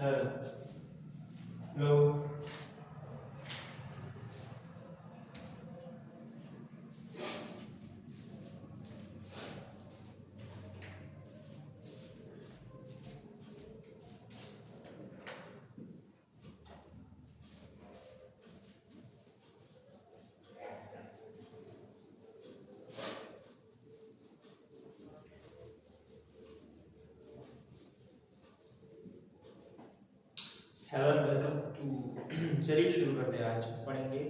Hello. Hello and welcome to चलिए शुरू करते हैं। आज पढ़ेंगे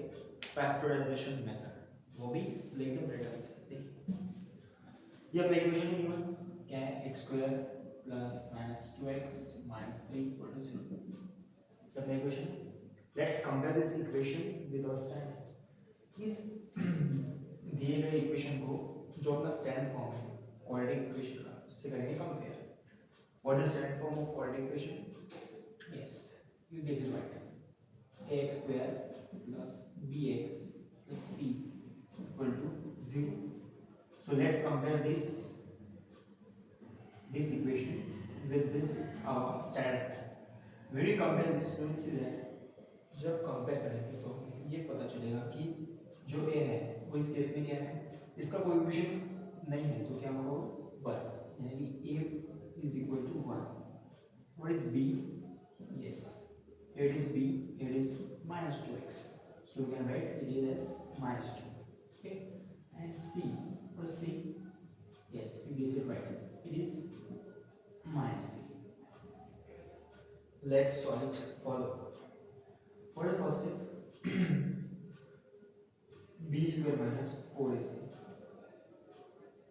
फैक्टराइजेशन मेथड, वो भी स्प्लिटिंग रिडल्स। देखिए ये अपना इक्वेशन है गिवन क्या है, x square plus minus 2x minus 3 equal to 0। अपना equation let's compare this equation with our stand. इस दिए गए इक्वेशन को जो अपना स्टैंड फॉर्म है क्वाड्रेटिक इक्वेशन का, उससे करेंगे कंपेयर। What is stand form of quadratic equation? Yes, you guess it right. Ax square plus bx plus c equal to 0. So let's compare this equation with this standard form. When we compare this, we will see that जब compare करेंगे तो ये पता चलेगा कि जो a है वो इस केस में क्या है, इसका कोई इक्वेशन नहीं है तो क्या होगा 1, यानी a is equal to 1. What is b? Yes, here it is b, here it is minus 2x. So we can write it is as minus 2. Okay, and c, what is c? Yes, you guess it right. It is minus 3. Let's solve it further. What is the first step? b square minus 4ac.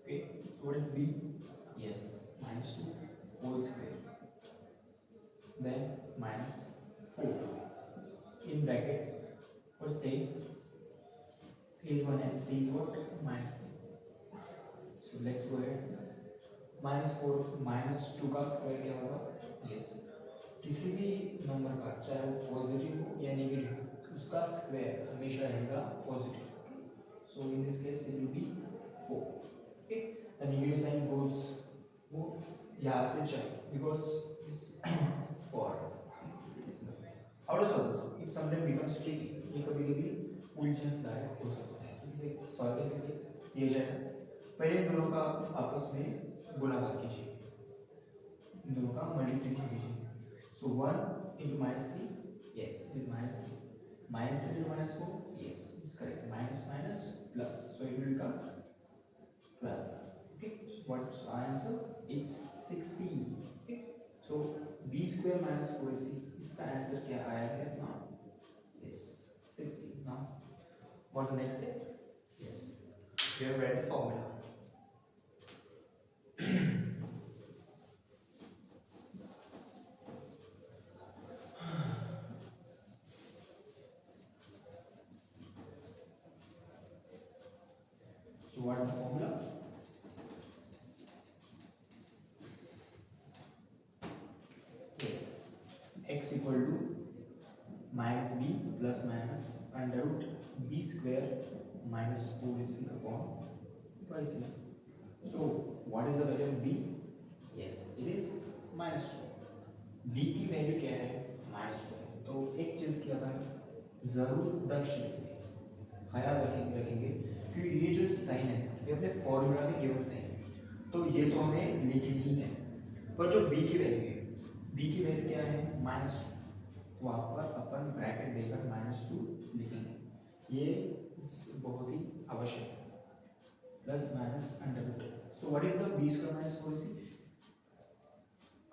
Okay, so what is b? Yes, minus 2 whole square. Then minus 4 in bracket. What's a? A is 1 and c is what? Minus 3. So let's go ahead. Minus 4 minus 2 का square क्या होगा? Yes, किसी भी number का चाहे वो positive हो या नेगेटिव उसका स्क्वायर हमेशा रहेगा positive. So in this case it will be 4. Okay, the negative sign goes वो यहाँ से चले because it's 4. How to solve this? It sometimes becomes tricky. ये कभी-कभी उलझनदायक हो सकता है. इसे सॉल्व कैसे किया जाए? पहले इन दोनों का आपस में गुणाकार कीजिए, इन दोनों का मल्टीप्लिकेशन कीजिए. So 1 into minus 3, yes, it is minus 3. Minus 3 into minus 4, yes, it's correct. Minus minus plus, so it will become 12. Okay, so what's our answer? It's 16. Okay, so b square minus 4ac, इसका answer क्या आया है अपना? Yes, 16. Now what's the next step? Yes, we have read the formula. So what is the formula? Yes, x equal to minus b plus minus under root b square minus 4ac upon twice c. So what is the value of b? Yes, it is minus 2. b की value क्या है? minus 2. तो एक चीज की अपन जरूर दक्ष रखेंगे, ख्याल रखेंगे कि ये जो साइन है ये अपने फॉर्मूला में गिवन साइन है, तो ये तो हमें लिखनी ही है. पर जो b की वैल्यू है, b की वैल्यू क्या है? minus 2. तो वहाँ पर अपन ब्रैकेट देकर -2 लिखेंगे, ये बहुत ही आवश्यक है. Plus minus under root. So what is the b square minus 4ac?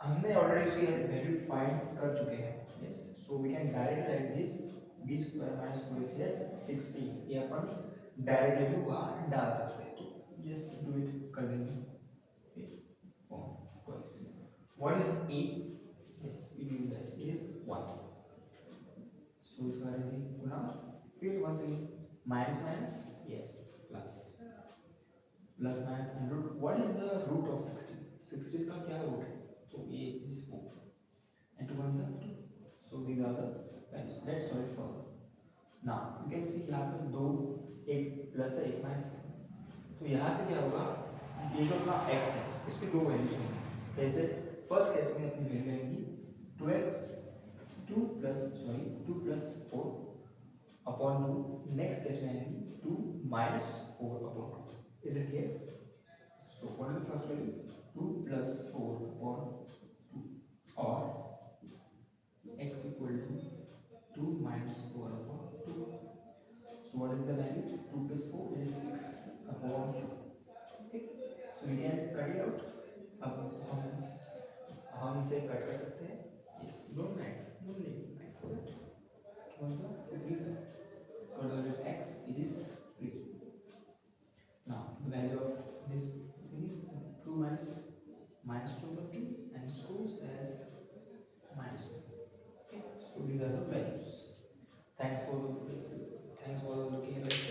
हमने ऑलरेडी इसकी वैल्यू फाइंड कर चुके हैं. Yes, so we can direct write this b square minus 4ac as 16. ये अपन डायरेक्टली वहाँ डाल सकते हैं, तो यस डू इट कर देंगे. What is a? Yes, we use that. It is 1. So it's going to be गुना, फिर once again minus minus, yes, plus minus and root. What is the root of 16? 16 का क्या root है? तो a is 4 and 2 1s are 2. So these are the values. Let's solve it further. Now you can see यहाँ पर दो, एक plus है एक माइनस है, तो यहाँ से क्या होगा? ये जो अपना x है उसकी दो वैल्यूज होंगी. जैसे फर्स्ट केस में अपनी वैल्यू आएगी 2 plus 4 upon 2. Next case में 2 minus 4 upon 2. Is it clear? So what is the first value? 2 plus 4 upon 2, or x equal to 2 minus 4 upon 2. So what is the value? 2 plus 4 is 6 upon 2. Okay, so we can cut it out. अब हम इसे cut कर सकते हैं. Yes, no knife for it. What's the reason? For the value of x, it is 3. Now the value of this thing is 2 minus 2 over 2, and it goes as minus 2. Okay, so these are the values. Thanks for looking at it.